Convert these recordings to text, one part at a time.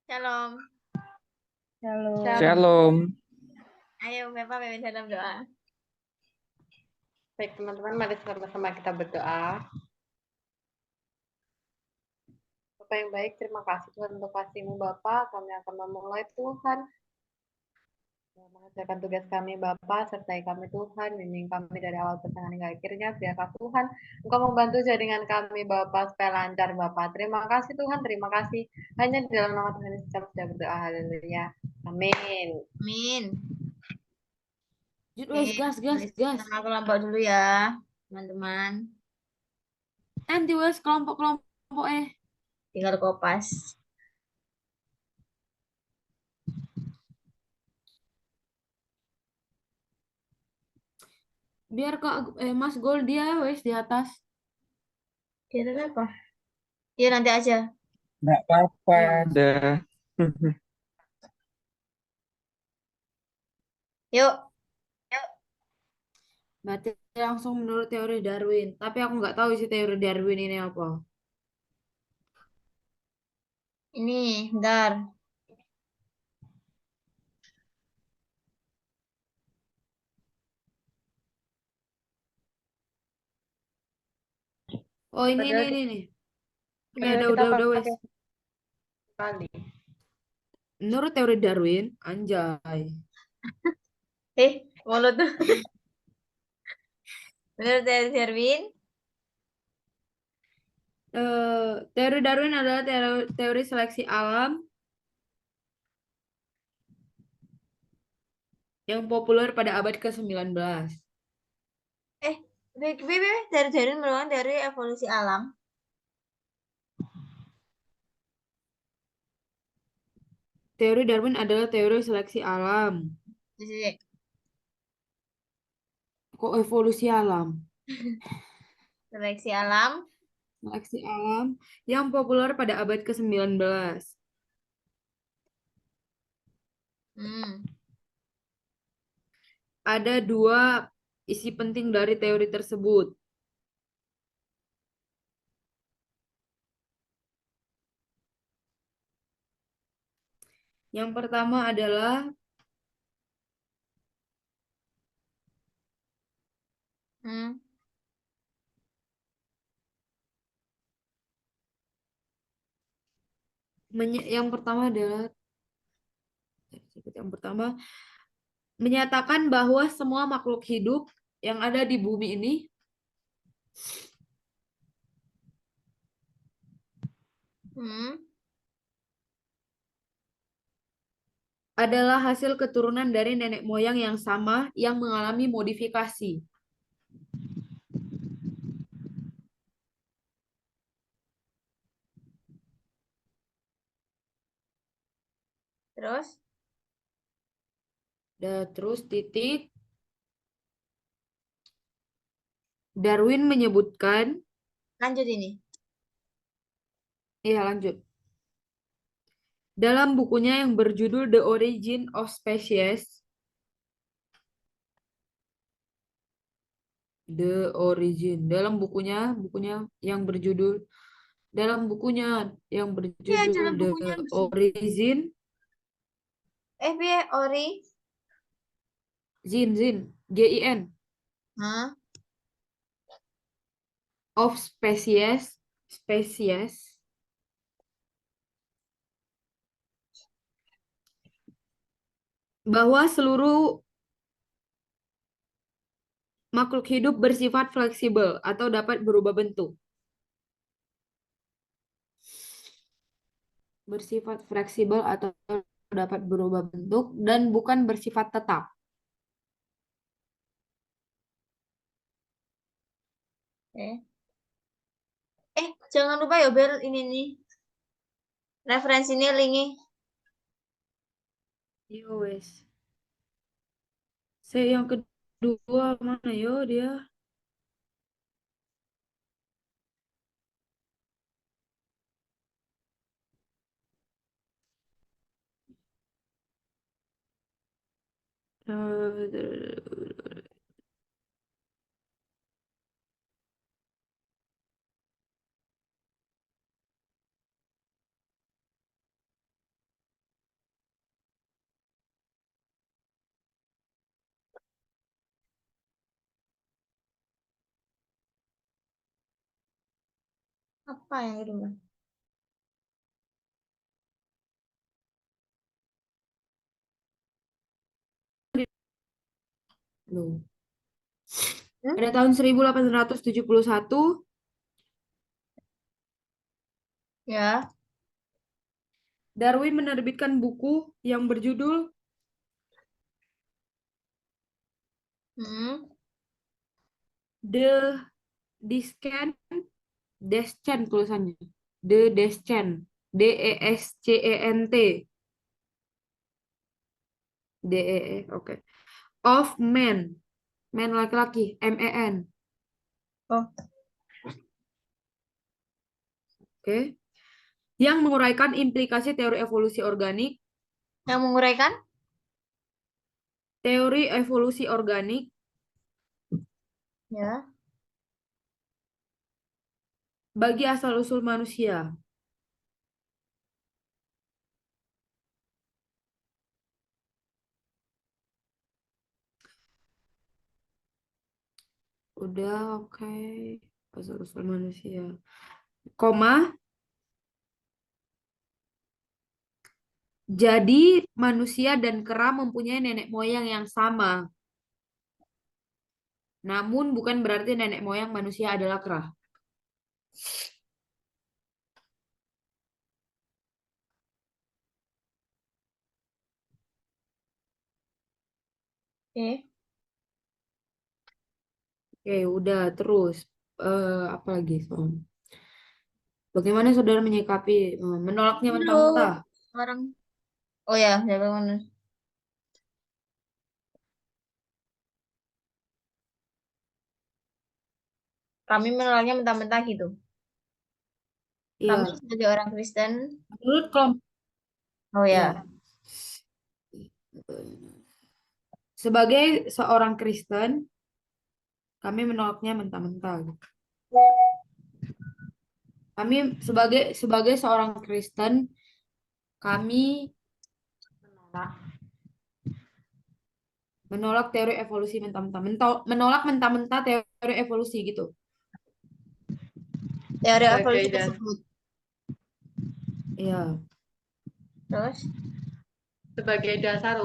Shalom. Shalom. Shalom. Ayo, Bapak pimpin dalam doa. Baik teman-teman, mari sama-sama kita berdoa. Bapak yang baik, terima kasih Tuhan untuk kasih-Mu Bapak. Kami akan memulai Tuhan mengerjakan tugas kami Bapak, sertai kami Tuhan, bimbing kami dari awal pertengahan hingga akhirnya. Biarlah Tuhan Engkau membantu jaringan kami Bapak supaya lancar Bapak. Terima kasih Tuhan, terima kasih. Hanya di dalam nama Tuhan Yesus kami sudah berdoa. Haleluya. Amin. Amin. Wes, gas. Nama kelompok dulu ya, teman-teman. Nanti wes kelompok Tinggal kopas. biar kok Mas Gol dia wes di atas. Kira apa? Ya nanti aja. Nggak apa-apa, Iya, Mas. dah. Yuk. Berarti langsung menurut teori Darwin. Tapi aku nggak tahu sih teori Darwin ini apa. Ini, bentar. Oh ini Padahal nih. padahal kita Udah wes. pakai sekali. Menurut teori Darwin, anjay. Mulut tuh. Menurut Darwin, Teori Darwin adalah teori seleksi alam yang populer pada abad ke-19. dari Darwin merupakan teori evolusi alam. Teori Darwin adalah teori seleksi alam. Jadi, Kok evolusi alam? seleksi alam. Seleksi alam yang populer pada abad ke-19. Hmm. Ada dua isi penting dari teori tersebut. Yang pertama adalah Hmm. yang pertama adalah yang pertama menyatakan bahwa semua makhluk hidup yang ada di bumi ini adalah hasil keturunan dari nenek moyang yang sama yang mengalami modifikasi. Terus? Terus titik. Darwin menyebutkan. Lanjut ini. Iya lanjut. Dalam bukunya yang berjudul The Origin of Species, The Origin. Dalam bukunya yang berjudul dalam bukunya yang Ya, berjudul dalam The bukunya Origin Ori. Zin Gin Hah? of Species bahwa seluruh makhluk hidup bersifat fleksibel atau dapat berubah bentuk. Bersifat fleksibel atau dapat berubah bentuk dan bukan bersifat tetap. Jangan lupa ya Bel, ini nih. Referensinya linki. Yo wes. Saya yang kedua mana yo dia? Apa yang kedua? Loh. Hmm? Pada tahun 1871, Ya. Darwin menerbitkan buku yang berjudul Hmm. The Descent, Descent tulisannya. The Descent, Descent, oke. Of Man, man laki-laki, Man, Oh, oke. Yang menguraikan implikasi teori evolusi organik, yang menguraikan? teori evolusi organik Ya. bagi asal-usul manusia. Udah, oke. Asal-usul manusia. Koma, jadi manusia dan kera mempunyai nenek moyang yang sama. Namun bukan berarti nenek moyang manusia adalah kera. Oke. Oke, udah terus. Apa lagi, Son? Bagaimana saudara menyikapi menolaknya mentah-mentah? Dulu orang. Oh ya, siapa mana? Kami menolaknya mentah-mentah gitu. Kami Iya, sebagai orang Kristen. menurut kelompok Oh ya. ya, sebagai seorang Kristen, kami menolaknya mentah-mentah. Kami sebagai seorang Kristen, kami Menolak. menolak teori evolusi mentah-mentah. Menolak mentah-mentah teori evolusi gitu. Teori Sebagai evolusi das tersebut. Iya, Terus? sebagai dasar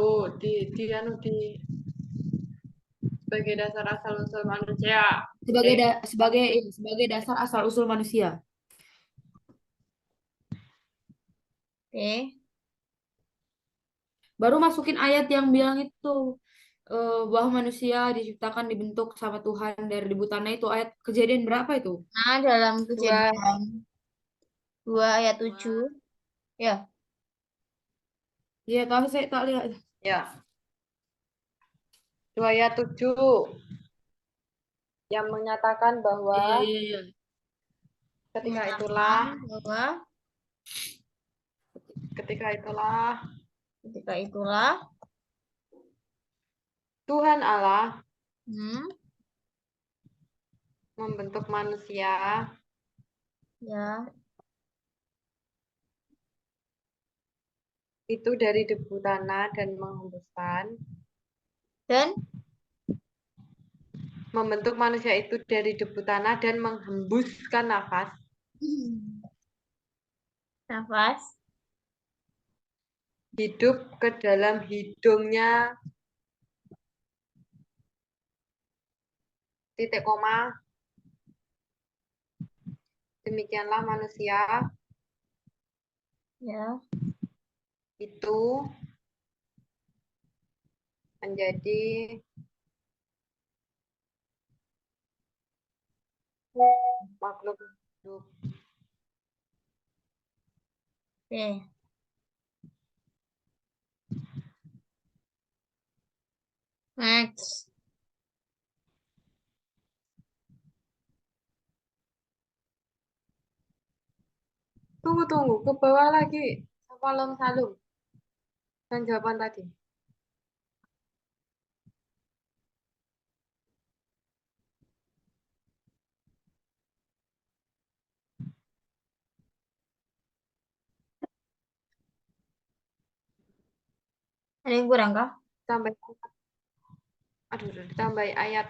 sebagai dasar asal usul manusia. sebagai Oke. sebagai dasar asal-usul manusia. Oke. Baru masukin ayat yang bilang itu bahwa manusia diciptakan dibentuk sama Tuhan dari debu tanah itu ayat kejadian berapa itu? Nah, dalam Dua, kejadian 2 ayat 7. dua, Ya. Iya, tahu saya tak lihat. ya, 2 ayat 7 yang menyatakan Iya, bahwa iya, iya. ketika itulah, Menyatakan bahwa ketika itulah ketika itulah. Tuhan Allah Hmm. membentuk manusia Ya. itu dari debu tanah dan menghembuskan Dan membentuk manusia itu dari debu tanah dan menghembuskan nafas nafas. hidup ke dalam hidungnya, titik koma, demikianlah manusia Ya. itu menjadi makhluk hidup. Oke. Next. Tunggu, ke bawah lagi. Salam salum dan jawaban tadi. Ada yang kurang kah? Tambah, aduh, ditambah ayat.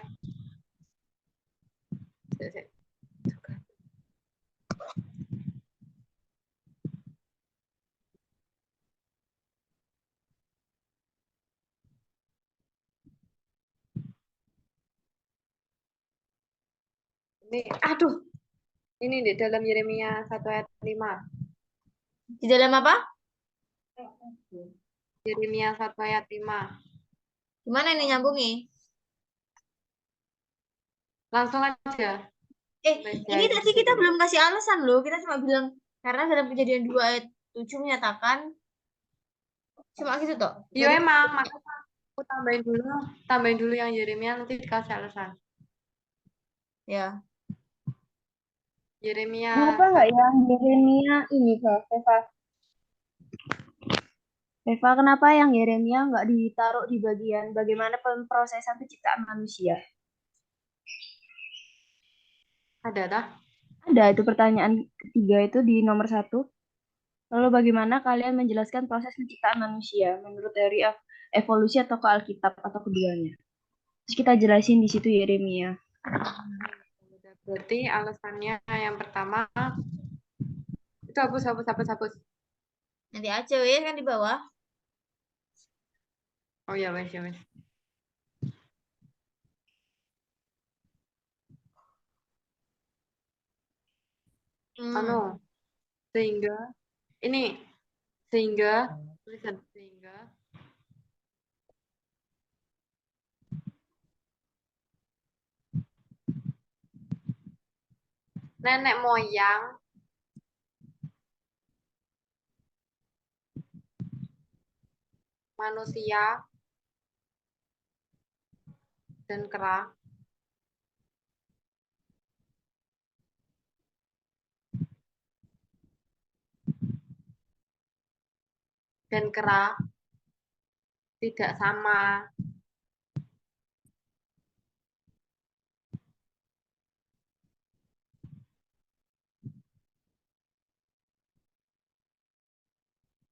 Ini, aduh, ini di dalam Yeremia 1 ayat 5. Di dalam apa? Yeremia 1 ayat 5. Gimana ini nyambungi? Langsung aja. Ini Baca tadi di kita situ. belum kasih alasan loh. Kita cuma bilang karena dalam Kejadian 2 ayat 7 menyatakan cuma gitu toh. Iya Jadi emang, makanya aku tambahin dulu yang Yeremia nanti dikasih alasan. ya, Yeremia Kenapa nggak 1. yang Yeremia ini, Kak, Eva? Eva, kenapa yang Yeremia nggak ditaruh di bagian bagaimana pemrosesan penciptaan manusia? Ada dah. Ada itu pertanyaan ketiga itu di nomor 1. Lalu bagaimana kalian menjelaskan proses penciptaan manusia menurut teori evolusi atau ke Alkitab atau keduanya? Terus kita jelasin di situ Yeremia. Berarti alasannya yang pertama itu hapus. nanti aja ya kan di bawah. Oh ya wes ya wes. Anu, Hmm. sehingga ini sehingga tulisan sehingga nenek moyang manusia dan kera tidak sama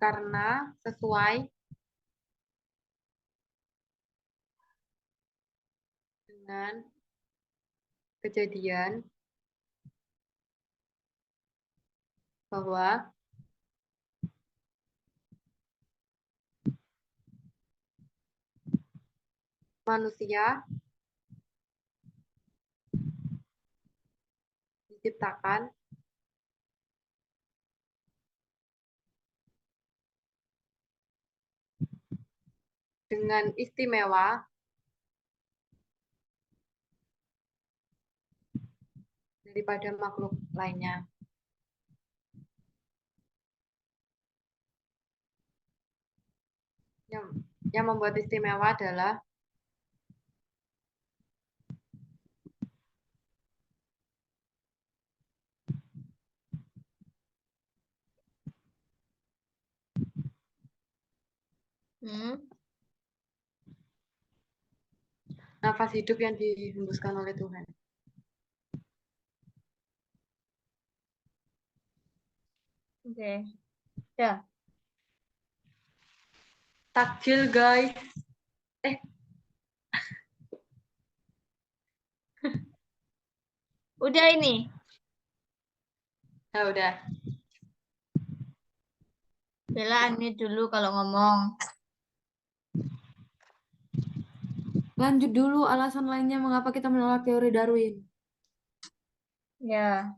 karena sesuai dengan kejadian bahwa manusia diciptakan dengan istimewa daripada makhluk lainnya. Yang membuat istimewa adalah Hmm. nafas hidup yang dihembuskan oleh Tuhan. Oke. Ya. Takjil guys. Udah ini. Nah, udah. Bella unmute dulu kalau ngomong. Lanjut dulu alasan lainnya mengapa kita menolak teori Darwin. Ya.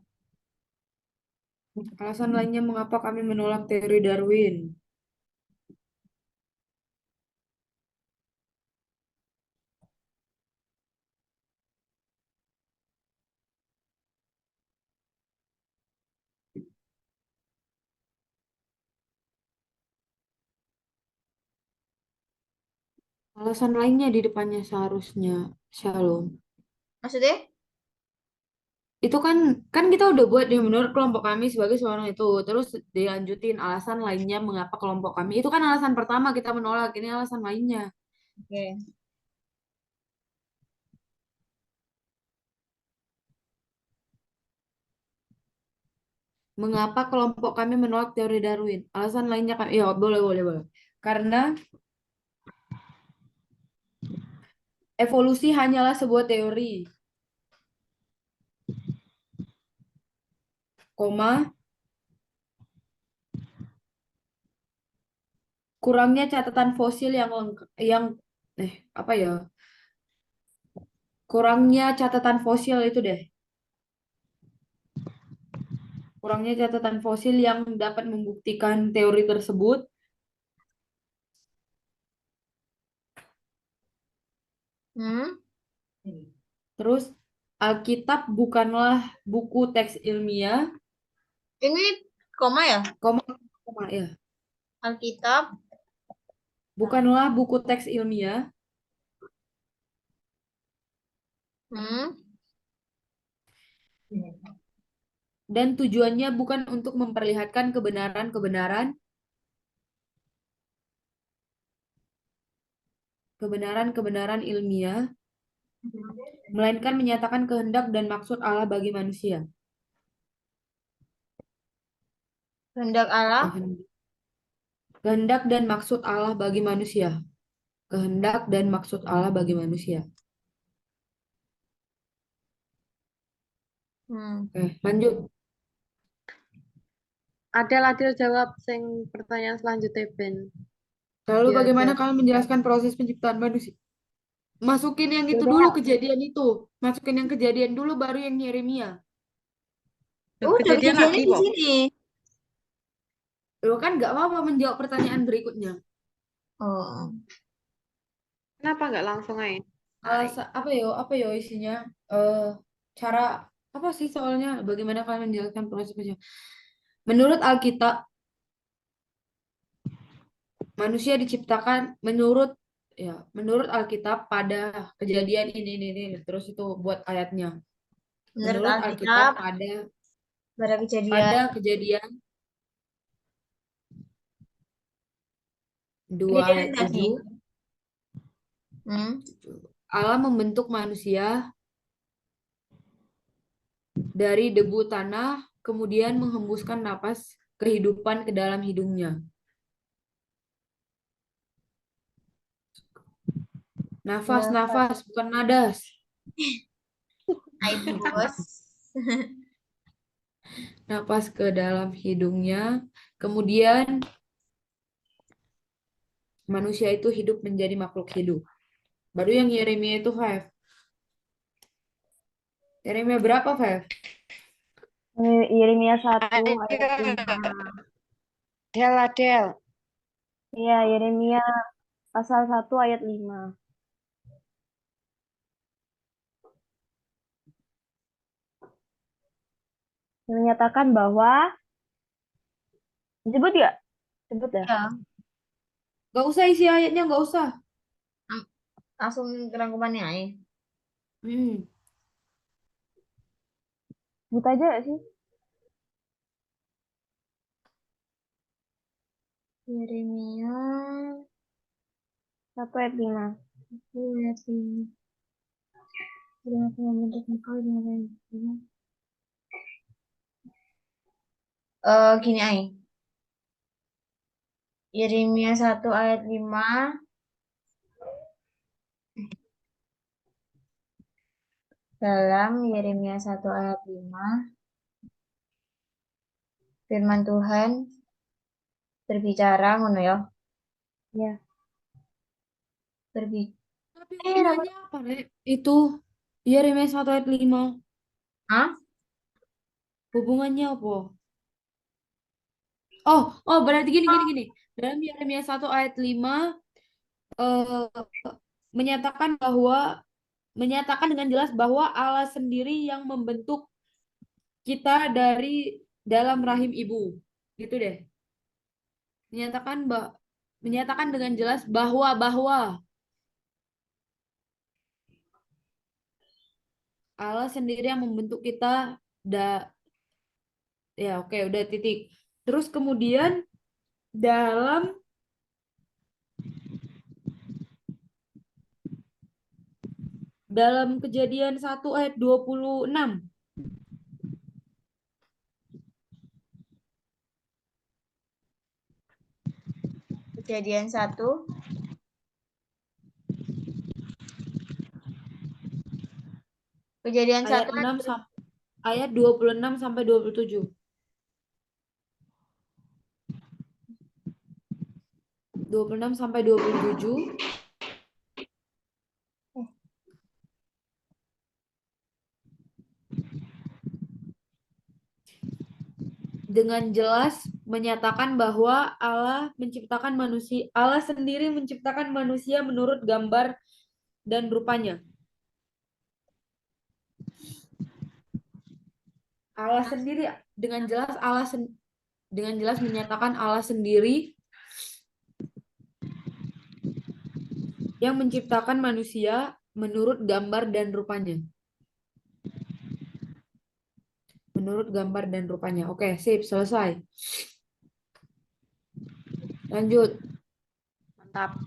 Alasan lainnya mengapa kami menolak teori Darwin. Alasan lainnya di depannya seharusnya Shalom. Maksudnya? Itu kan kan kita udah buat yang menurut kelompok kami sebagai seorang itu. Terus dilanjutin alasan lainnya mengapa kelompok kami. Itu kan alasan pertama kita menolak. Ini alasan lainnya. Oke. Mengapa kelompok kami menolak teori Darwin? Alasan lainnya kan, ya boleh. Karena evolusi hanyalah sebuah teori, koma, kurangnya catatan fosil yang apa ya? Kurangnya catatan fosil itu deh. kurangnya catatan fosil yang dapat membuktikan teori tersebut. Hmm? Terus Alkitab bukanlah buku teks ilmiah, Ini koma ya? koma, ya, Alkitab. bukanlah buku teks ilmiah Hmm? dan tujuannya bukan untuk memperlihatkan kebenaran ilmiah, melainkan menyatakan kehendak dan maksud Allah bagi manusia. Kehendak Allah. Kehendak dan maksud Allah bagi manusia. Kehendak dan maksud Allah bagi manusia. Hmm. Oke, lanjut. Adel jawab sing pertanyaan selanjutnya Ben. Lalu bagaimana Diajar. kalian menjelaskan proses penciptaan manusia? Masukin yang itu Udah. dulu, kejadian itu. Masukin yang kejadian dulu, baru yang Yeremia. Udah Kejadian kejadiannya lagi di kok. sini. Lo kan nggak apa-apa menjawab pertanyaan berikutnya. Oh. Kenapa nggak langsung aja? Apa yo isinya? Eh cara apa sih soalnya? Bagaimana kalian menjelaskan proses penciptaan? Menurut Alkitab, manusia diciptakan menurut Alkitab pada kejadian ini. Terus itu buat ayatnya. Menurut Menurut Alkitab Alkitab, pada kejadian pada kejadian 2 kejadian ayat tadi. 7, Hmm? Allah membentuk manusia dari debu tanah, kemudian menghembuskan napas kehidupan ke dalam hidungnya. Nafas, bukan nadas. Itu bos. Napas ke dalam hidungnya. Kemudian manusia itu hidup menjadi makhluk hidup. Baru yang Yeremia itu 5. Yeremia berapa 5? Yeremia 1 ayat 5. Adel. Iya, Yeremia pasal 1 ayat 5. Menyatakan bahwa disebut ya? Sebut ya? Ya, Gak usah isi ayatnya, gak usah. langsung kerangkumannya aja. Hmm. Sebut aja gak sih? Yeremia 1 ayat 5. 1 ayat 5. Sudah aku membentuk engkau dengan gini aja. Yeremia 1 ayat 5. Dalam Yeremia 1 ayat 5, firman Tuhan berbicara ngono ya. Ya. Tapi hubungannya apa, Rek? Itu Yeremia 1 ayat 5. Hah? Hubungannya apa? Oh, berarti gini. Dalam Yeremia 1 ayat 5 eh, menyatakan dengan jelas bahwa Allah sendiri yang membentuk kita dari dalam rahim ibu. Gitu deh. Menyatakan dengan jelas bahwa Allah sendiri yang membentuk kita ya oke udah titik. Terus kemudian dalam Kejadian 1 ayat 26. Kejadian 1 Kejadian Ayat 1 6 ayat 26 sampai 27. 26 sampai 27. dengan jelas menyatakan bahwa Allah sendiri menciptakan manusia menurut gambar dan rupanya. Allah sendiri dengan jelas menyatakan Allah sendiri yang menciptakan manusia menurut gambar dan rupanya. Menurut gambar dan rupanya. Oke, sip, selesai. Lanjut. Mantap.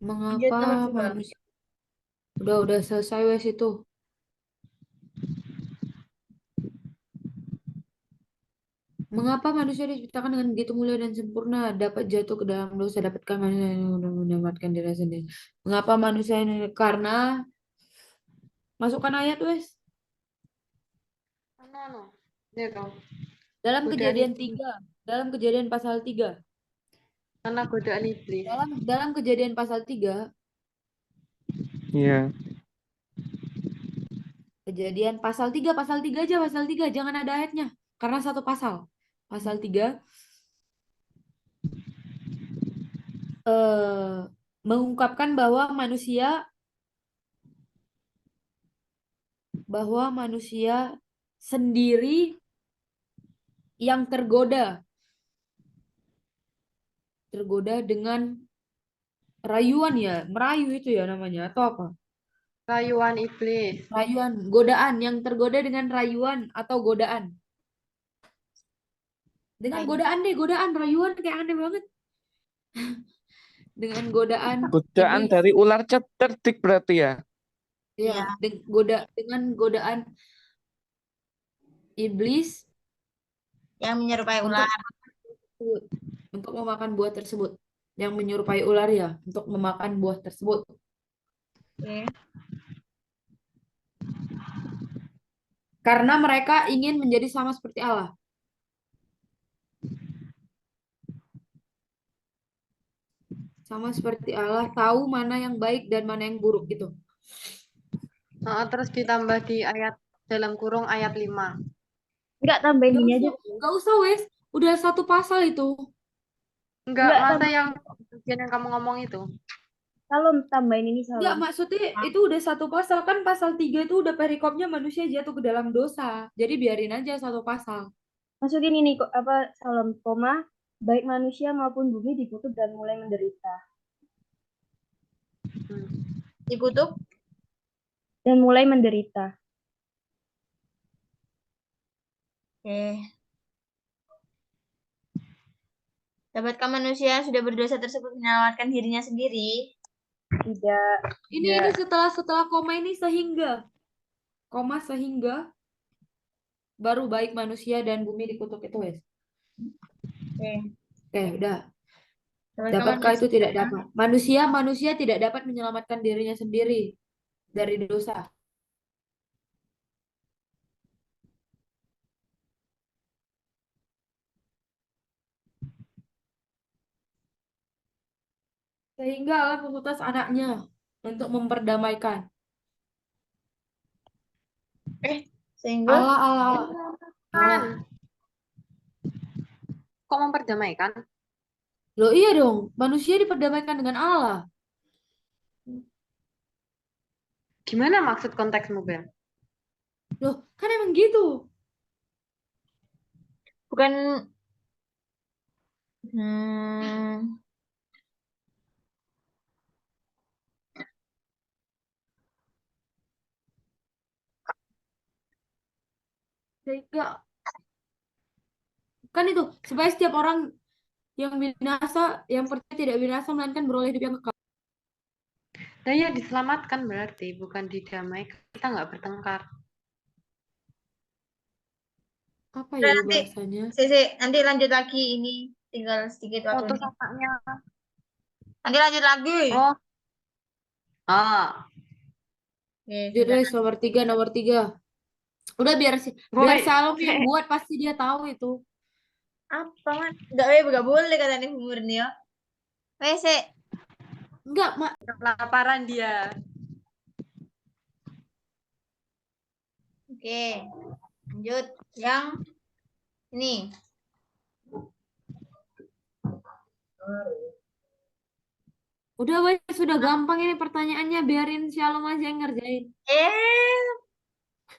Lanjut Mengapa nomor 2. manusia udah selesai wes itu. Mengapa manusia diciptakan dengan begitu mulia dan sempurna, dapat jatuh ke dalam dosa, dapatkah manusia menyelamatkan diri sendiri? Mengapa manusia ini? Karena masukkan ayat wes. Anu. Ini dong. Dalam Godaan Kejadian iblis. 3, dalam Kejadian pasal 3. Karena godaan iblis. Dalam Kejadian pasal 3, Iya. Kejadian pasal 3 aja, pasal 3, jangan ada ayatnya. Karena satu pasal. Pasal 3 mengungkapkan bahwa manusia sendiri yang tergoda dengan rayuan ya, merayu itu ya namanya atau apa? Rayuan iblis. Rayuan, godaan, yang tergoda dengan rayuan atau godaan. Dengan godaan deh, godaan, rayuan kayak aneh banget. Dengan godaan Godaan iblis. dari ular cerdik berarti ya. Ya, dengan godaan iblis Yang menyerupai untuk ular. untuk memakan buah tersebut. Yang menyerupai ular ya, untuk memakan buah tersebut. Oke. Karena mereka ingin menjadi sama seperti Allah. Sama seperti Allah, tahu mana yang baik dan mana yang buruk gitu. Terus ditambah di ayat dalam kurung ayat 5. Enggak, tambahin ini aja. Gak usah wes, udah satu pasal itu. Enggak, Enggak, masa yang bagian yang kamu ngomong itu. Salom, tambahin ini Enggak, Salom. maksudnya itu udah satu pasal. Kan pasal 3 itu udah perikopnya manusia jatuh ke dalam dosa. Jadi biarin aja satu pasal. Masukin ini kok apa Salom koma baik manusia maupun bumi dikutuk dan mulai menderita. Dikutuk. Dan mulai menderita. Oke. Dapatkah manusia yang sudah berdosa tersebut menyelamatkan dirinya sendiri? Tidak. Ini setelah koma ini sehingga. Koma sehingga baru baik manusia dan bumi dikutuk itu wes. Oke. Oke, udah. Dapatkah Dapatkah itu manusia- tidak dapat? Manusia tidak dapat menyelamatkan dirinya sendiri dari dosa. Sehingga Allah mengutus anaknya untuk memperdamaikan. Sehingga Allah. Kok memperdamaikan? Loh iya dong, manusia diperdamaikan dengan Allah. Gimana maksud konteksmu, Ben? Loh, kan emang gitu. bukan Sehingga kan itu supaya setiap orang yang binasa, yang percaya tidak binasa melainkan beroleh hidup yang kekal. Nah ya diselamatkan berarti, bukan didamaikan. Kita nggak bertengkar. Apa Udah, ya nanti bahasanya? nanti lanjut lagi, ini tinggal sedikit waktu Putus nih. anaknya. Nanti lanjut lagi. Oh. Oke, Jadi sudah. nomor tiga. Udah biar Boy. Salom yang buat, pasti dia tahu itu. Apa man? Enggak boleh kata nih Murni ya. Wes, Enggak, Mak. Kelaparan dia. Oke, lanjut yang ini. Udah wes, sudah gampang ini pertanyaannya, biarin Shalom aja yang ngerjain.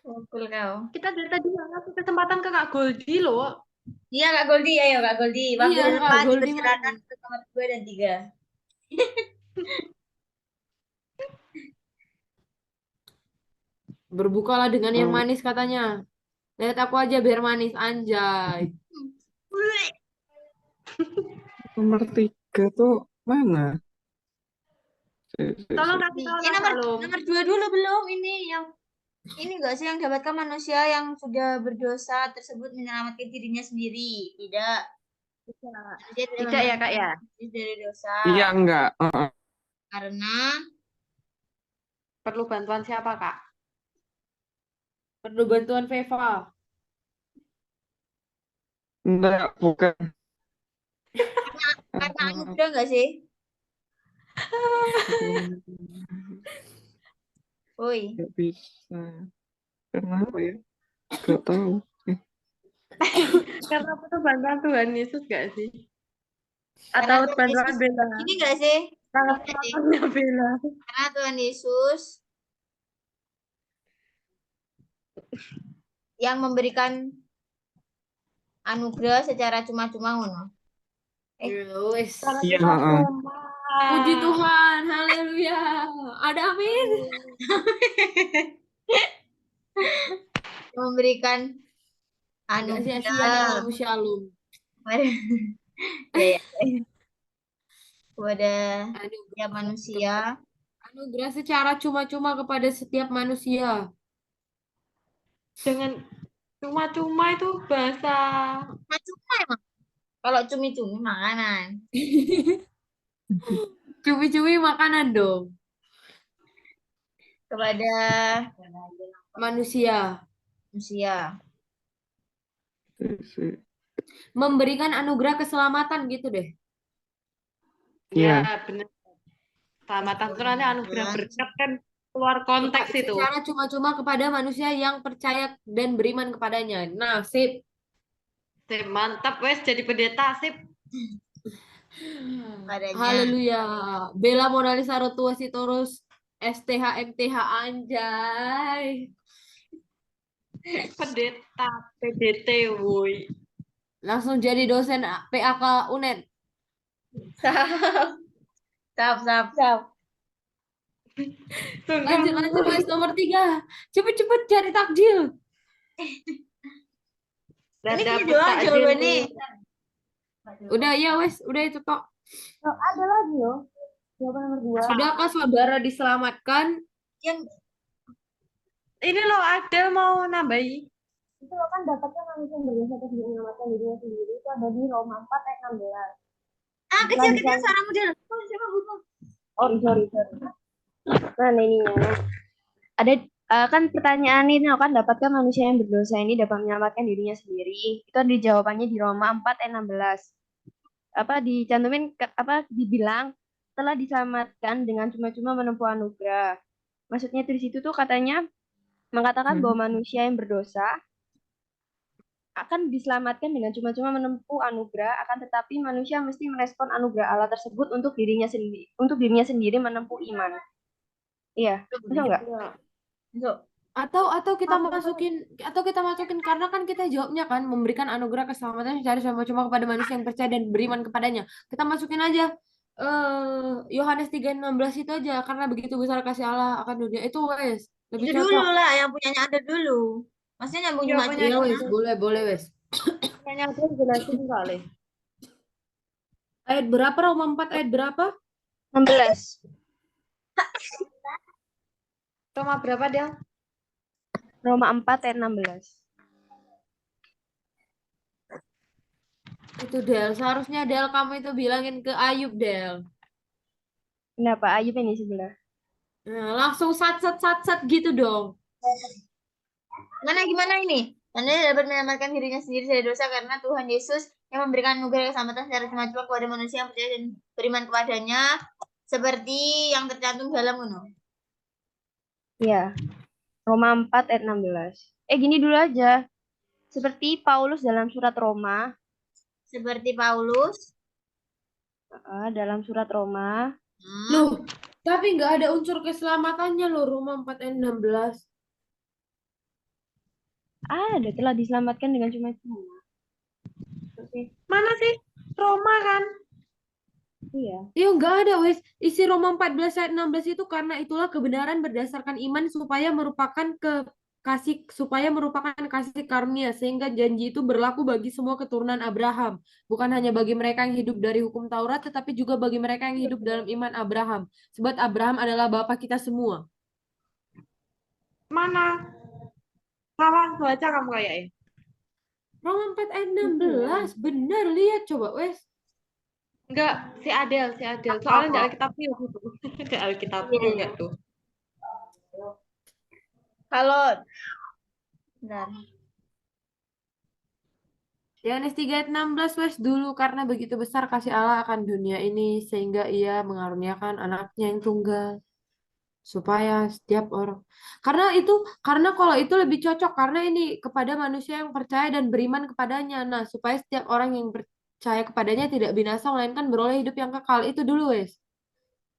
Pukul kau. Kita dari tadi nggak ngasih kesempatan ke Kak Goldi loh. Iya Kak Goldi, ayo Kak Goldi. Waktu Iya, dan Kak tempat Goldi dipersilakan mana? untuk nomor 2 dan 3. Berbukalah dengan yang manis katanya. Lihat aku aja biar manis, anjay. Nomor 3 tuh mana? Tolong kasih tahu Ini Kak Shalom. nomor 2 dulu belum ini yang ini enggak sih yang dapatkan manusia yang sudah berdosa tersebut menyelamatkan dirinya sendiri? Tidak. Manusia Tidak ya Kak ya? dari dosa. Iya enggak. Karena Perlu bantuan siapa Kak? Perlu bantuan Veva. Enggak, bukan. karena anugerah enggak sih? Woi. Enggak bisa. Kenapa ya? Enggak tahu. Karena itu bantuan Tuhan Yesus gak sih? Karena Atau Tuhan bantuan Yesus- Bella? Ini enggak sih? Salah Enggak sih. satunya Bella. Karena Tuhan Yesus yang memberikan anugerah secara cuma-cuma ngono. Wes. Karena Iya, kita heeh. cuma. Puji Tuhan, haleluya. Ada amin. Memberikan Enggak sia-sia nih anugerah kamu Shalom. ya, kepada Anugerah, setiap manusia. anugerah secara cuma-cuma kepada setiap manusia. Dengan cuma-cuma itu bahasa. Cuma emang. Kalau cumi-cumi makanan. Cumi-cumi makanan dong. Kepada Manusia. manusia. Memberikan anugerah keselamatan gitu deh. Iya. Ya benar. Keselamatan itu nanti anugerah berkat kan keluar konteks itu. Secara cuma-cuma kepada manusia yang percaya dan beriman kepadanya. Nah, sip. Sip, mantap wes jadi pendeta sip. Padanya. Haleluya. Bella Monalisa Rotua Sitorus STH MTH anjay. Pendeta PDT woi. Langsung jadi dosen PAK UNED. Sap. Lanjut wes nomor 3. Cepet-cepet cari takjil. Ini kita doang jawabannya. Udah ya wes, udah itu tok. Ada lagi loh. Jawaban nomor 2. Sudahkah saudara diselamatkan? Yang Ini loh Adel mau nambahi. Itu kan dapatnya manusia yang berdosa terus menyelamatkan dirinya sendiri. Itu ada di Roma 4 ayat 16. kecil-kecil suara model. Oh, siapa butuh? Oh, sorry. Nah, ininya. Ada kan pertanyaan ini kan dapatkah manusia yang berdosa ini dapat menyelamatkan dirinya sendiri? Itu ada jawabannya di Roma 4 ayat 16. Dicantumin dibilang telah diselamatkan dengan cuma-cuma menempuh anugerah. Maksudnya di situ tuh katanya mengatakan bahwa manusia yang berdosa akan diselamatkan dengan cuma-cuma menempuh anugerah, akan tetapi manusia mesti merespon anugerah Allah tersebut untuk dirinya sendiri menempuh iman. Iya, betul enggak? Atau kita masukin karena kan kita jawabnya kan memberikan anugerah keselamatan secara cuma-cuma kepada manusia yang percaya dan beriman kepadanya. Kita masukin aja Yohanes 3:16 itu aja, karena begitu besar kasih Allah akan dunia. Itu wes lebih Itu cocok. dulu lah, yang punyanya ada dulu. Maksudnya nyambung cuma Jawabannya Iya wes, boleh wes. Kayaknya Adel jelasin kali. Ayat berapa Roma 4 ayat berapa? 16. Roma berapa Del? Roma 4 ayat 16. Itu Del, seharusnya Del kamu itu bilangin ke Ayub Del. Kenapa? Ayub yang di sebelah. Nah, langsung sat gitu dong. Gimana ini? Anda dapat menyelamatkan dirinya sendiri dari dosa karena Tuhan Yesus yang memberikan anugerah keselamatan secara cuma-cuma kepada manusia yang percaya dan beriman kepadanya, seperti yang tercantum dalam Iya. Roma 4 ayat 16. Gini dulu aja. Seperti Paulus dalam surat Roma, Seperti Paulus. dalam surat Roma, Loh, tapi nggak ada unsur keselamatannya loh, Roma 4 ayat 16. ada telah diselamatkan dengan cuma-cuma. Oke. Mana sih? Roma kan? Iya. Iya, nggak ada, wes. Isi Roma 14 ayat 16 itu karena itulah kebenaran berdasarkan iman supaya merupakan kasih karunia sehingga janji itu berlaku bagi semua keturunan Abraham, bukan hanya bagi mereka yang hidup dari hukum Taurat tetapi juga bagi mereka yang hidup dalam iman Abraham. Sebab Abraham adalah bapa kita semua. Mana? Salah baca kamu kayaknya. Roma 4 ayat 16, benar, lihat coba, wes. Enggak, si Adel. Soalnya di Alkitab view gitu. Di Alkitab view enggak tuh. Kalau bentar. Yohanes 3 ayat 16, wes dulu karena begitu besar kasih Allah akan dunia ini sehingga ia mengaruniakan anaknya yang tunggal supaya setiap orang karena kalau itu lebih cocok karena ini kepada manusia yang percaya dan beriman kepadanya. Nah, supaya setiap orang yang percaya kepadanya tidak binasa melainkan beroleh hidup yang kekal. Itu dulu, wes.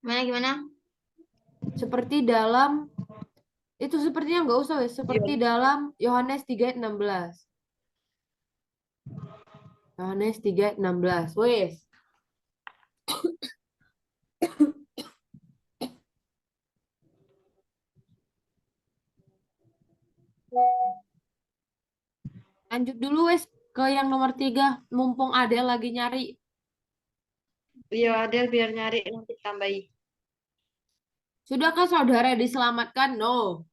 Gimana? Seperti dalam itu sepertinya nggak usah, wes. Seperti dalam Yohanes 3 ayat 16. Yohanes 3 ayat 16, wes. Lanjut dulu, wes, ke yang nomor 3. Mumpung Adel lagi nyari. Iya, Adel biar nyari nanti tambahin. Sudahkah saudara diselamatkan? No.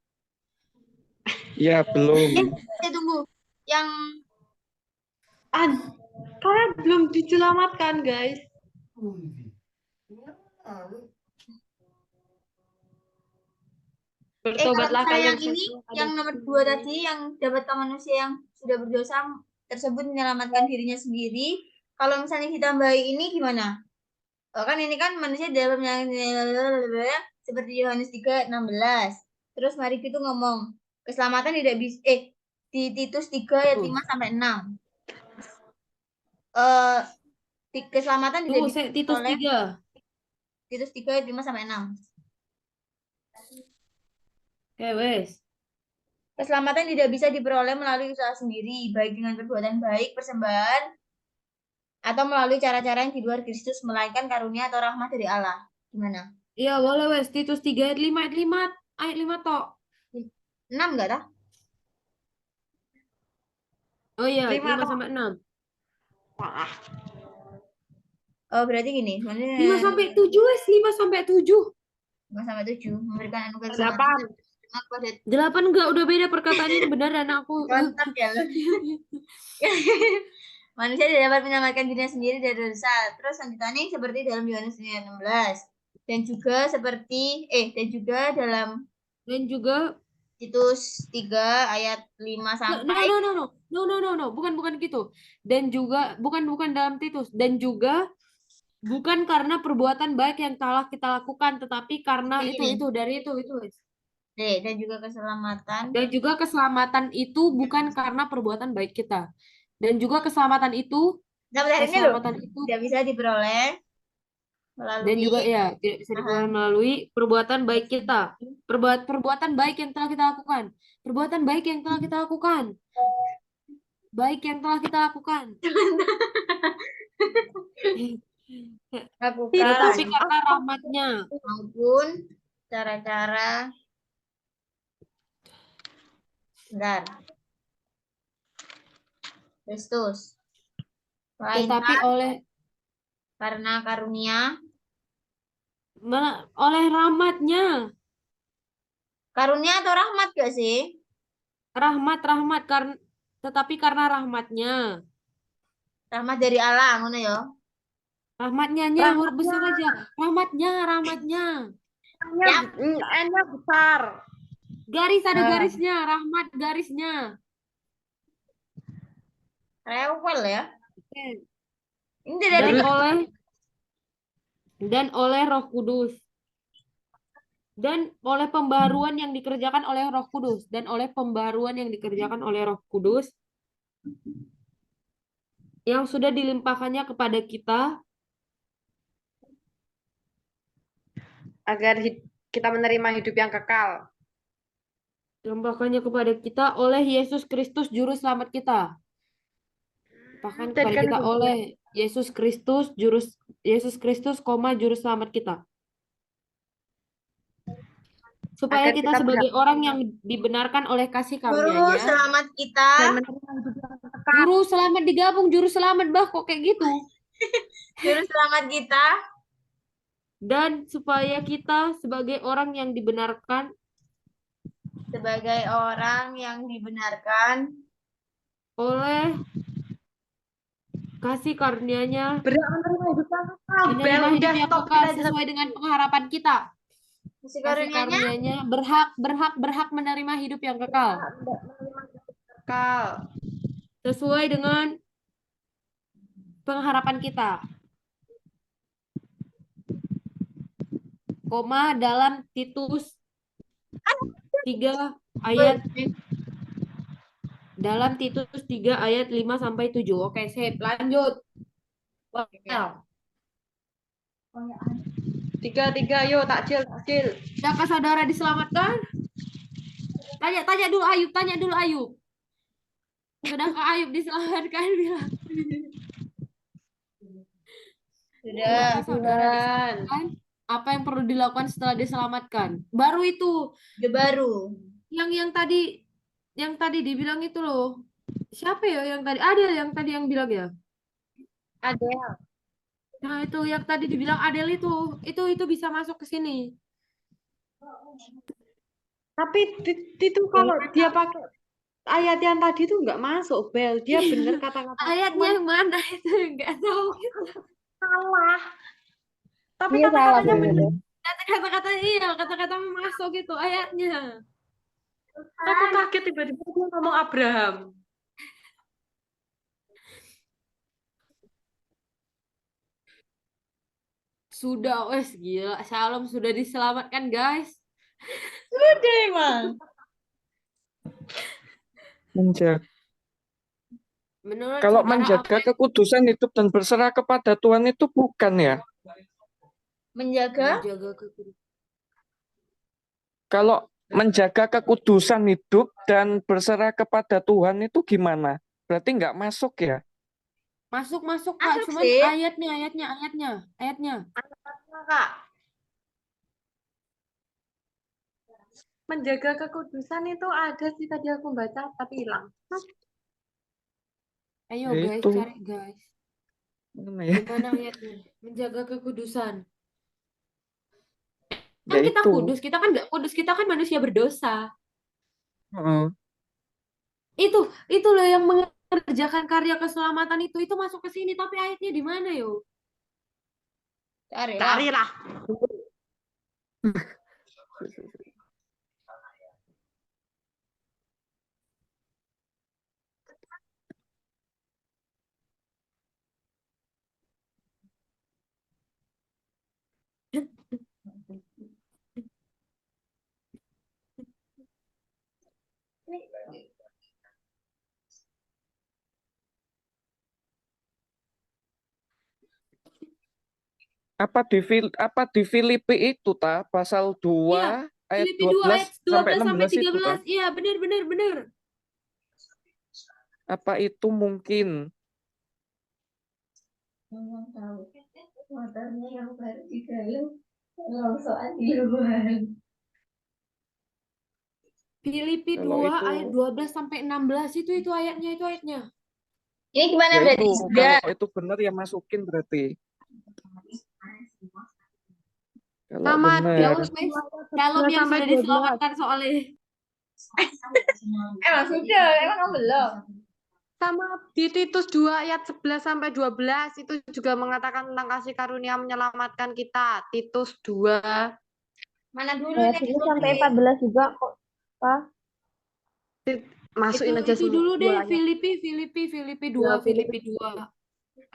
Ya, belum. Tunggu. Yang Kalian belum diselamatkan, guys. kalau Bertobatlah misalnya kalian yang ini, semua. yang nomor 2 tadi, yang dapatkah manusia yang sudah berdosa tersebut menyelamatkan dirinya sendiri. Kalau misalnya ditambahi ini gimana? Kan ini kan manusia dalam yang seperti Yohanes 3 ayat 16. Terus mari kita ngomong keselamatan tidak bisa di Titus 3 ayat 5 sampai 6. Keselamatan tidak Tunggu, bisa Titus oleh 3. Titus 3 ayat 5 sampai 6. Oke, wes. Keselamatan tidak bisa diperoleh melalui usaha sendiri, baik dengan perbuatan baik, persembahan, atau melalui cara-cara yang di luar Kristus, melainkan karunia atau rahmat dari Allah. Gimana? Iya, boleh, wes. Titus 3 ayat 5, ayat 5 tok. 6 enggak tah? Oh iya, 5 5 toh. sampai 6. Wah, Oh, berarti gini. 5 sampai 7, wes. 5 sampai 7. 5 sampai 7 memberikan anugerah Delapan. kepada 8 enggak, udah beda perkataan ini beneran aku. mantap ya lo. Manusia tidak dapat menyelamatkan dirinya sendiri dari dosa. Terus selanjutnya seperti dalam Yohanes 16 dan juga dalam Dan juga Titus 3 ayat 5 no, sampai bukan gitu. Dan juga bukan dalam Titus. Dan juga bukan karena perbuatan baik yang telah kita lakukan, tetapi karena ini. itu. Wes. Dan juga keselamatan. Dan juga keselamatan itu bukan karena perbuatan baik kita. Dan juga keselamatan itu Sampai hari ini loh tidak bisa diperoleh melalui dan juga ya tidak bisa diperoleh melalui perbuatan baik kita. Perbuatan baik yang telah kita lakukan. Perbuatan baik yang telah kita lakukan. Baik yang telah kita lakukan. lakukan Tetapi karena rahmatnya maupun cara-cara bentar Kristus, tetapi melainkan karena karunia, oleh rahmatnya. karunia atau rahmat gak sih? Rahmat tetapi karena rahmatnya. Rahmat dari Allah ngono ya. Rahmatnya huruf besar aja. Rahmatnya. Ya, N-nya besar. Garis ada garisnya, rahmat garisnya. rewel ya. Oke. Ini dari Dan oleh Roh Kudus. dan oleh pembaharuan yang dikerjakan oleh Roh Kudus, dan oleh pembaharuan yang dikerjakan oleh Roh Kudus yang sudah dilimpahkannya kepada kita agar kita menerima hidup yang kekal. dilimpahkannya kepada kita oleh Yesus Kristus juru selamat kita. Bahkan kepada Jadikan kita hidup oleh Yesus Kristus juru selamat kita. Supaya agar kita kita sebagai orang yang dibenarkan oleh kasih Juru karunia-Nya selamat kita. dan menerima hidup yang kekal. juru selamat digabung juru selamat bah kok kayak gitu. Juru selamat kita. Dan supaya kita sebagai orang yang dibenarkan Sebagai orang yang dibenarkan oleh kasih karunia-Nya Berhak menerima hidup yang kekal. Bel, menerima hidup udah yang stop kekal kita sesuai dengan pengharapan kita. Kasih Kasih karunia-Nya karunia-Nya berhak menerima hidup yang kekal menerima hidup yang kekal. sesuai dengan pengharapan kita. Koma dalam Titus 3 ayat 5 sampai 7. Oke, sip, lanjut. Well, Tiga, yuk, takjil. siapa saudara diselamatkan? Tanya dulu Ayub. Sudahkah Ayub diselamatkan? Bilang. sudah. Sudahkah saudara diselamatkan? Apa yang perlu dilakukan setelah diselamatkan? Baru itu. Udah baru. Yang tadi dibilang itu loh. Siapa ya yang tadi? Adel yang tadi yang bilang ya. Adel. Nah, itu yang tadi dibilang Adel itu bisa masuk ke sini. Tapi itu kalau dia pakai ayat yang tadi itu nggak masuk, Bel. Dia bener kata-kata Ayatnya yang mana itu nggak tahu. salah. Tapi Iya salah kata-katanya bener. Kata-kata iya, kata-kata masuk gitu ayatnya. Aku kaget tiba-tiba dia ngomong Abraham. Sudah, wes gila. Shalom sudah diselamatkan, guys. Sudah emang. Menjaga. Menurut Kalau saudara menjaga apa kekudusan hidup dan berserah kepada Tuhan itu bukan ya. Menjaga menjaga kekudusan? Kalau menjaga kekudusan hidup dan berserah kepada Tuhan itu gimana? Berarti nggak masuk ya? Masuk Kak, Masuk cuman sih. ayatnya. Kak. Menjaga kekudusan itu ada sih tadi aku baca tapi hilang. Ayo Ya guys, itu. cari guys. Mana ya? Gimana ayatnya? Menjaga kekudusan. Ya Kan kita itu. kudus, kita kan nggak kudus, kita kan manusia berdosa. Heeh. Itu loh yang mengerjakan karya keselamatan itu masuk ke sini, tapi ayatnya di mana yo? Carilah. Apa di Filipi itu pasal 2 Iya, ayat Filipi 2 ayat 12 sampai 12 sampai 16 itu 13. Iya, benar. Apa itu mungkin? motornya yang baru di dalam, longsoran di luar. Filipi Kalau 2 itu ayat 12 sampai 16 itu ayatnya. Ini gimana ya berarti? itu Sudah. kalau itu benar ya masukin berarti. Kalau Sama benar. Shalom yang sampai sudah 12. diselamatkan soalnya. Emang sudah, emang kamu belum. Sama di Titus 2 ayat 11 sampai 12 itu juga mengatakan tentang kasih karunia menyelamatkan kita. Titus 2. Mana dulu Ayat nih? 10 sampai 14 juga kok, Pak. Masukin aja Itu semua dulu deh, duanya. Filipi 2 Ya, Filipi.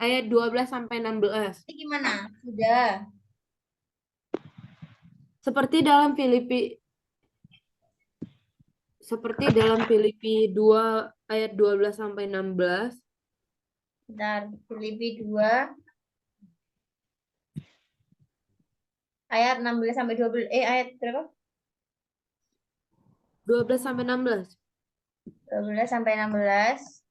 ayat 12 sampai 16. Ini gimana? Sudah. Seperti dalam Filipi 2 ayat 12 sampai 16. Bentar, Filipi 2 ayat 16 sampai 12. Ayat berapa? 12 sampai 16. 12 sampai 16.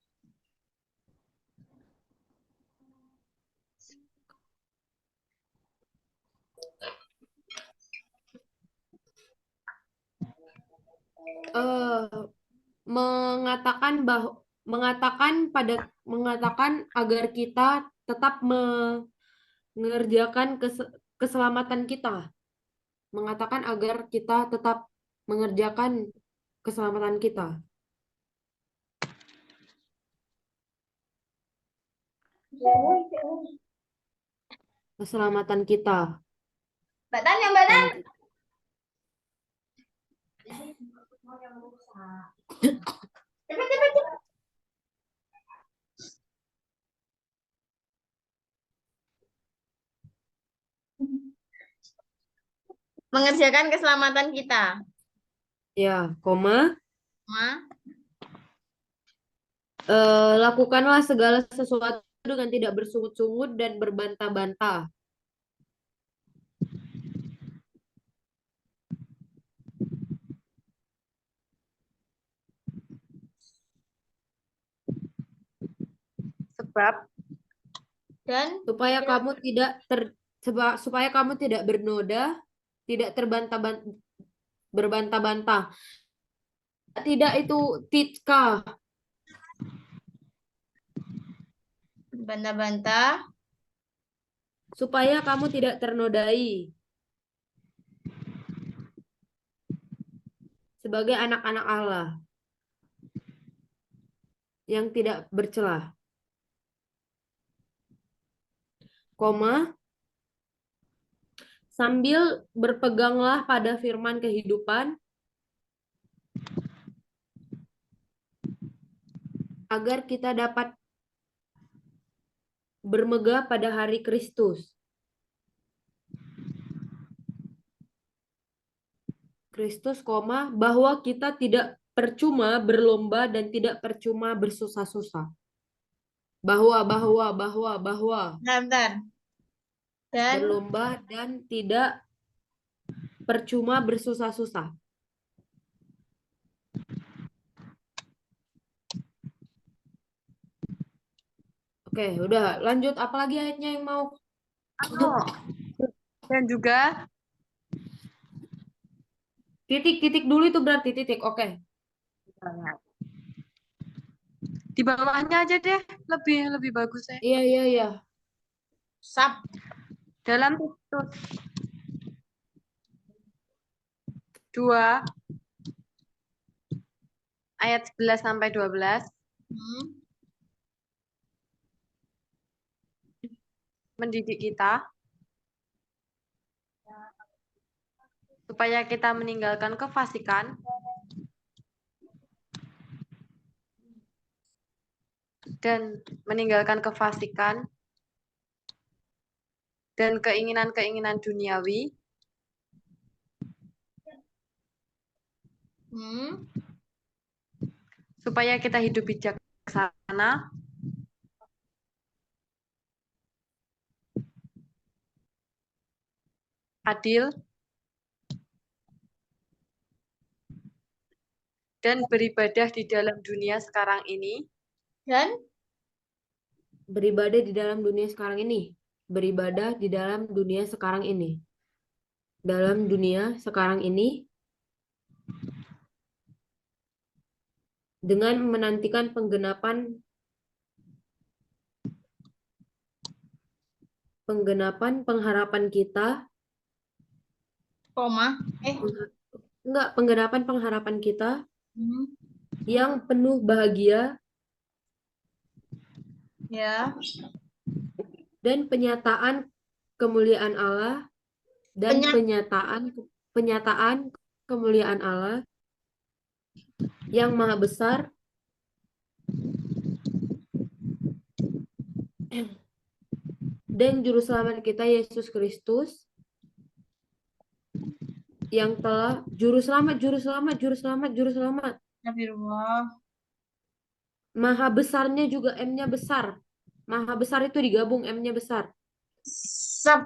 Eh mengatakan agar kita tetap mengerjakan keselamatan kita. Mengatakan agar kita tetap mengerjakan keselamatan kita. Keselamatan kita. Mbak Tan, yang Mbak Tan. Dan Cepet, cepet, cepet. Mengerjakan keselamatan kita. ya, koma, Ma. lakukanlah segala sesuatu dengan tidak bersungut-sungut dan berbantah-bantah. Sebab Dan Supaya kamu tidak bernoda, tidak berbantah-bantah. Tidak itu titka. bantah-bantah. Supaya kamu tidak ternodai sebagai anak-anak Allah yang tidak bercelah. Koma, sambil berpeganglah pada firman kehidupan agar kita dapat bermegah pada hari Kristus. Kristus, bahwa kita tidak percuma berlomba dan tidak percuma bersusah-susah. Bahwa. Bentar. Dan Berlomba dan tidak percuma bersusah-susah. Oke, udah lanjut. Apalagi ayatnya yang mau? dan juga Titik dulu itu berarti titik. Oke. di bawahnya aja deh, lebih bagus ya. Iya. sab. Dalam Titus 2 ayat 11 sampai 12 mendidik kita supaya kita meninggalkan kefasikan dan keinginan-keinginan duniawi supaya kita hidup bijaksana, adil, dan beribadah di dalam dunia sekarang ini. Dan Beribadah di dalam dunia sekarang ini. Beribadah di dalam dunia sekarang ini. Dalam dunia sekarang ini dengan menantikan penggenapan pengharapan kita. Penggenapan pengharapan kita yang penuh bahagia ya. Dan penyataan kemuliaan Allah dan penyataan kemuliaan Allah yang maha besar dan juru selamat kita Yesus Kristus yang telah juru selamat, juru selamat, juru selamat, juru selamat. Astagfirullah. Maha besarnya juga M-nya besar. Maha besar itu digabung M-nya besar. Sep.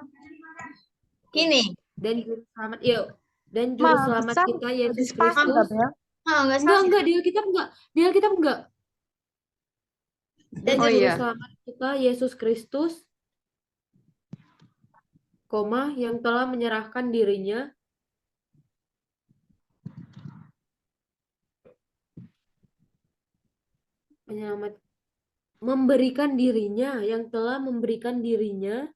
Gini. Dan juru selamat, yuk. Dan juru Maha selamat besar kita lebih Yesus spasi Kristus. nggak, Bel? Enggak salah. Enggak, di Alkitab enggak. Di Alkitab enggak. Dan Oh juru iya. selamat kita Yesus Kristus, koma, yang telah menyerahkan dirinya menyelamat memberikan dirinya, yang telah memberikan dirinya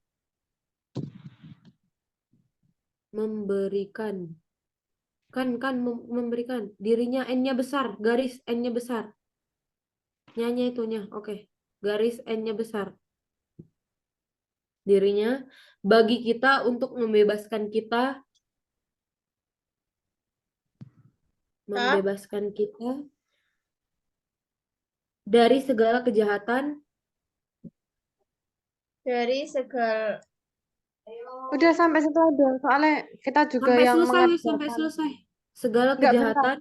memberikan memberikan dirinya, N-nya besar, garis N-nya besar, nyanyi itunya, oke, garis N-nya besar, dirinya bagi kita untuk membebaskan kita dari segala kejahatan. Dari segala. Udah sampai situ aja. Soalnya kita juga Sampai yang selesai, sampai mengerjakan. selesai. Segala Enggak, bentar. kejahatan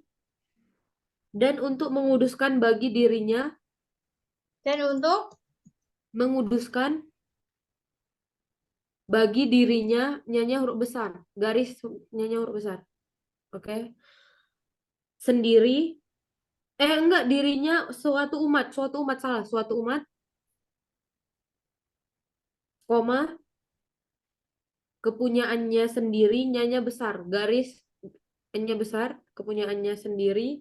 dan untuk menguduskan bagi dirinya, Dan untuk menguduskan bagi dirinya, nyanyi huruf besar, garis nyanyi huruf besar. Oke. Sendiri, enggak, dirinya suatu umat salah, suatu umat, koma, kepunyaannya sendiri, nyanyi besar, garis N-nya besar, kepunyaannya sendiri,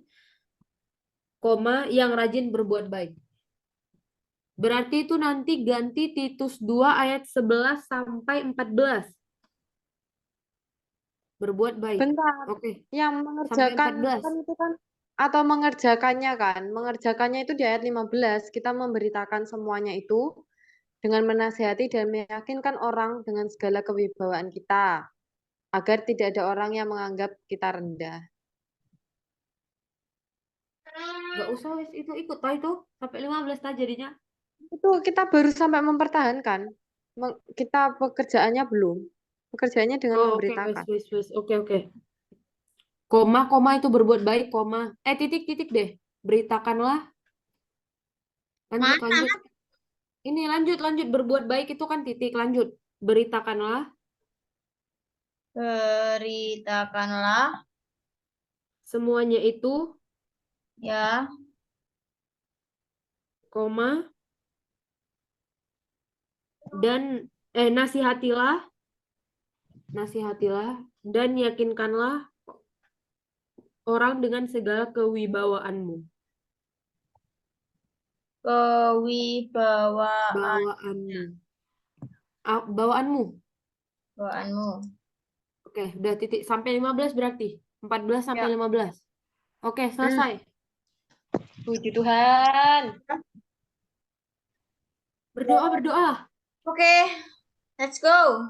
koma, yang rajin berbuat baik. Berarti itu nanti ganti Titus 2 ayat 11 sampai 14. Berbuat baik. Bentar. Oke. Yang Sampai mengerjakan 14. kan itu kan atau mengerjakannya kan. Mengerjakannya itu di ayat 15. Kita memberitakan semuanya itu dengan menasihati dan meyakinkan orang dengan segala kewibawaan kita agar tidak ada orang yang menganggap kita rendah. Gak usah wes itu ikut toh itu sampai 15 tah jadinya. Itu kita baru sampai mempertahankan. Kita pekerjaannya belum. Pekerjaannya dengan Oh, oke, memberitakan. wes. Oke. Koma itu berbuat baik, koma. Titik deh. Beritakanlah. Lanjut. Ini lanjut. Berbuat baik itu kan titik, lanjut. Beritakanlah semuanya itu, ya. koma. Dan nasihatilah dan yakinkanlah orang dengan segala kewibawaanmu. Bawaanmu. Oke, udah titik sampai 15 berarti. 14 sampai 15. Oke, selesai. Puji Tuhan. Berdoa. Oke, let's go.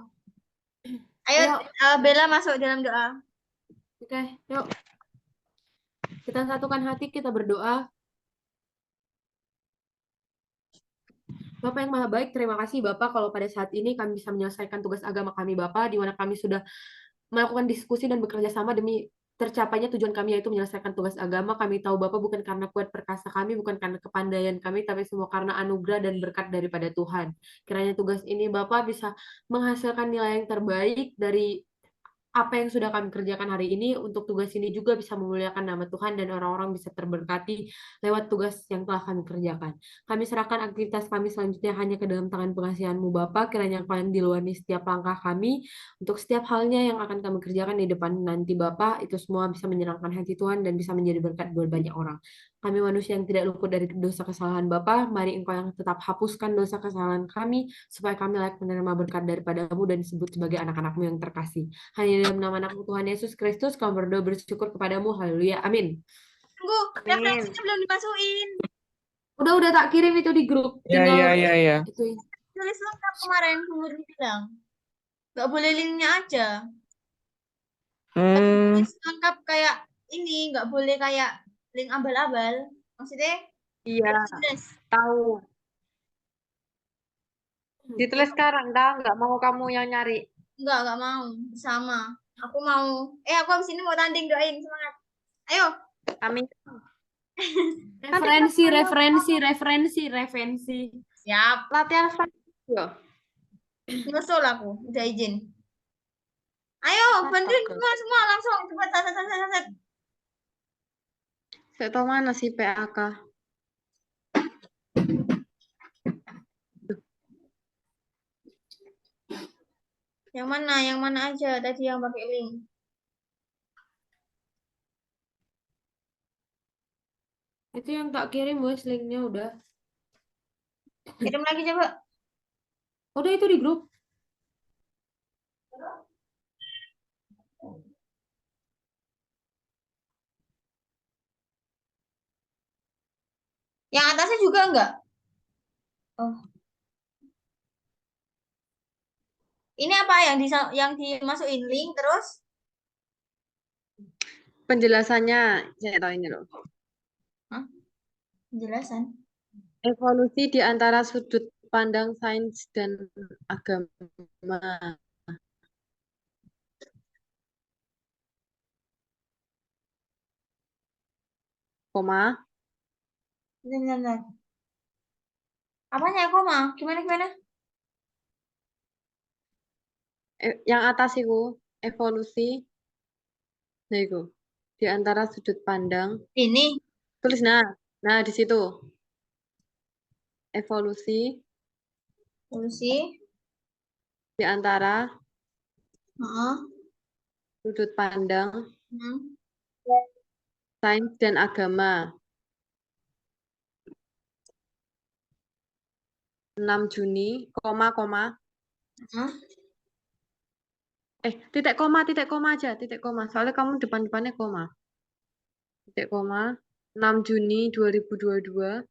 Ayo, Bella masuk dalam doa. Oke, yuk. Kita satukan hati, kita berdoa. Bapak yang Maha Baik, terima kasih Bapak kalau pada saat ini kami bisa menyelesaikan tugas agama kami Bapak, di mana kami sudah melakukan diskusi dan bekerja sama demi tercapainya tujuan kami, yaitu menyelesaikan tugas agama. Kami tahu Bapak bukan karena kuat perkasa kami, bukan karena kepandaian kami, tapi semua karena anugerah dan berkat daripada Tuhan. Kiranya tugas ini Bapak bisa menghasilkan nilai yang terbaik dari apa yang sudah kami kerjakan hari ini. Untuk tugas ini juga bisa memuliakan nama Tuhan dan orang-orang bisa terberkati lewat tugas yang telah kami kerjakan. Kami serahkan aktivitas kami selanjutnya hanya ke dalam tangan pengasihan-Mu Bapa. Kiranya kalian diluani setiap langkah kami untuk setiap halnya yang akan kami kerjakan di depan nanti Bapa. Itu semua bisa menyenangkan hati Tuhan dan bisa menjadi berkat buat banyak orang. Kami manusia yang tidak luput dari dosa kesalahan Bapa, mari Engkau yang tetap hapuskan dosa kesalahan kami supaya kami layak menerima berkat daripada-Mu dan disebut sebagai anak-anak-Mu yang terkasih. Hanya dalam nama anak Tuhan Yesus Kristus kami berdoa bersyukur kepadamu. Haleluya. Amin. Tunggu, referensinya belum dimasukin. Udah tak kirim itu di grup. Tinggal Ya. ituin. Tulis lengkap kemarin Punggur bilang. Gak boleh linknya aja. Tulis lengkap kayak ini, gak boleh kayak link abal-abal. Maksudnya? Iya, Tulis. tahu. Ditulis sekarang, tahu nggak mau kamu yang nyari. Enggak mau. Sama. Aku habis ini mau tanding, doain semangat. Ayo. Kami Referensi. Siap. latihan yo. Nyusul aku, udah izin. Ayo, bantuin semua langsung cepat set. Saya tahu mana sih PAK? Yang mana aja tadi yang pakai link. Itu yang tak kirim bos, linknya udah. Kirim lagi coba. Udah itu di grup. Yang atasnya juga enggak? Oh. Ini apa yang dimasukin link terus? Penjelasannya saya tahu ini loh. Hah? Penjelasan. Evolusi di antara sudut pandang sains dan agama. Koma. Bentar. Apanya koma? Gimana? Yang atas itu evolusi. Nah itu di antara sudut pandang. Ini. Tulis nah di situ evolusi di antara sudut pandang sains dan agama. 6 Juni, koma. Titik koma aja, titik koma. Soalnya kamu depannya koma. Titik koma, 6 Juni 2022.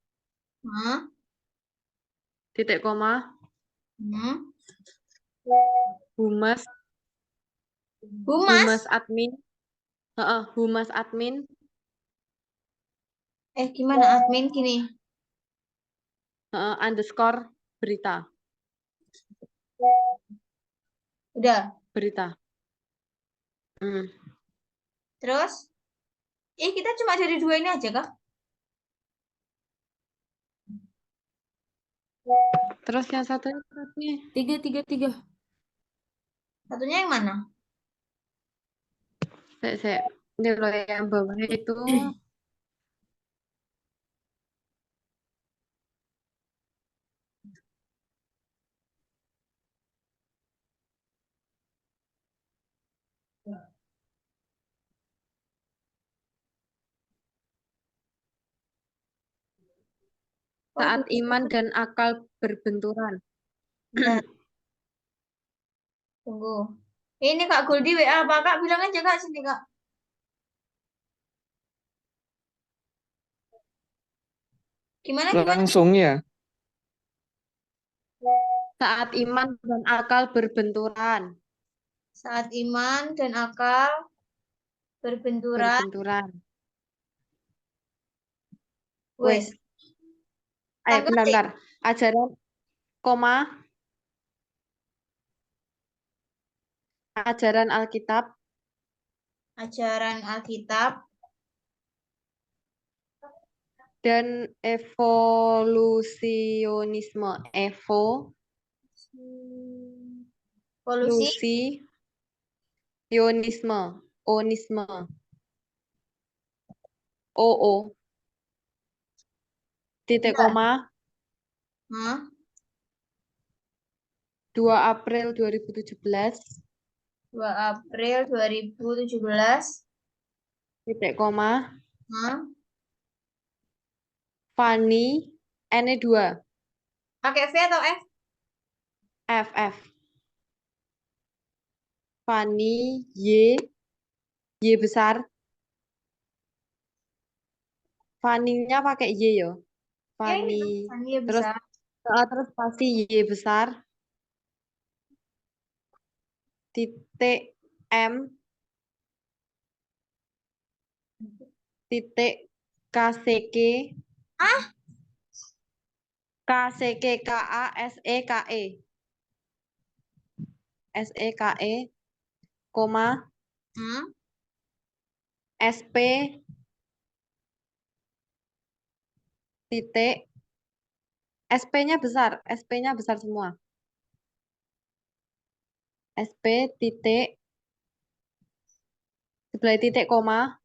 Titik koma. Humas admin. Humas admin. Gimana admin gini? Underscore berita. Udah. Berita. Terus? Kita cuma dari 2 ini aja kah? Terus yang satunya Tiga. Satunya yang mana? Saya ini loh yang bawah itu saat iman dan akal berbenturan. Nah, tunggu. Ini Kak Goldi WA apa Kak? Bilang aja Kak sini Kak. Gimana? Langsung ya. Saat iman dan akal berbenturan. Saat iman dan akal berbenturan. Wes. Bentar. Ajaran koma. Ajaran Alkitab. Dan evolusionisme. Evolusionisme. Onisme. OO. Titik koma. 2 April 2017. 2 April 2017. Titik koma. Fanny. N-nya 2. Pakai V atau F? F. Fanny Y besar. Fanny-nya pakai Y ya. Fanny. Terus pasti Y besar. Titik M. Titik KCK. KCK KASEKE. SEKE. Koma. Hmm? SP titik SP-nya besar semua. SP titik sebelah titik koma.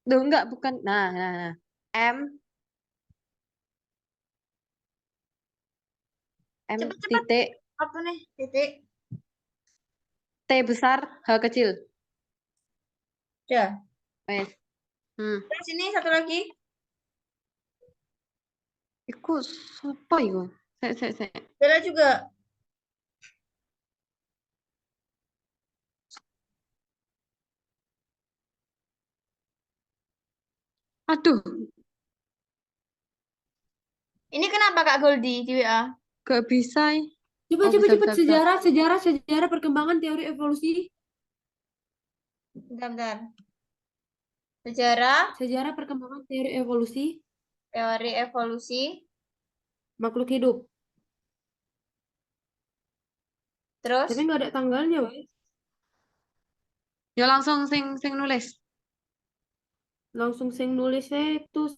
Duh, enggak, bukan. Nah. M Cepet-cepet. titik Apa nih? Titik. T besar H kecil. Udah. Wes. Terus ini satu lagi. Iku sopo iku? Sek. Bella juga. Aduh, Ini kenapa Kak Goldi di WA? gak bisa. Coba, Oh, coba, bisa, coba. bisa. Sejarah perkembangan teori evolusi. Bentar. Sejarah, Sejarah perkembangan teori evolusi teori evolusi, makhluk hidup. terus Tapi nggak ada tanggalnya, wes. Ya langsung sing nulis. Langsung sing nulisnya itu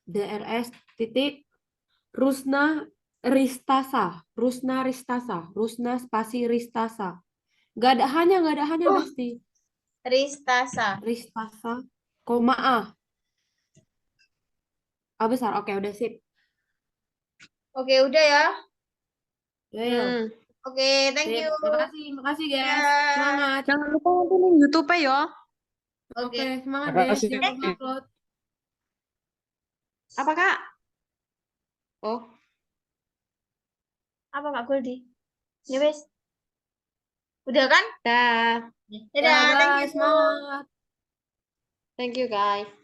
DRS titik Rusna spasi Ristasa. Nggak ada hanya oh, Besti. Ristasa. Ristasa, koma A besar. Oke, udah sip. Oke, udah ya. Ayo. Oke, thank Sip. you. Makasih guys. Ya. Semangat. Jangan lupa nontonin YouTube ya. Oke. Oke, semangat Terima guys. kasih. Jangan lupa upload. Apa, Kak? Oh, Apa Kak Goldi? Ya wes. Udah kan? dah. Dadah, thank Guys, you. semangat. Thank you, guys.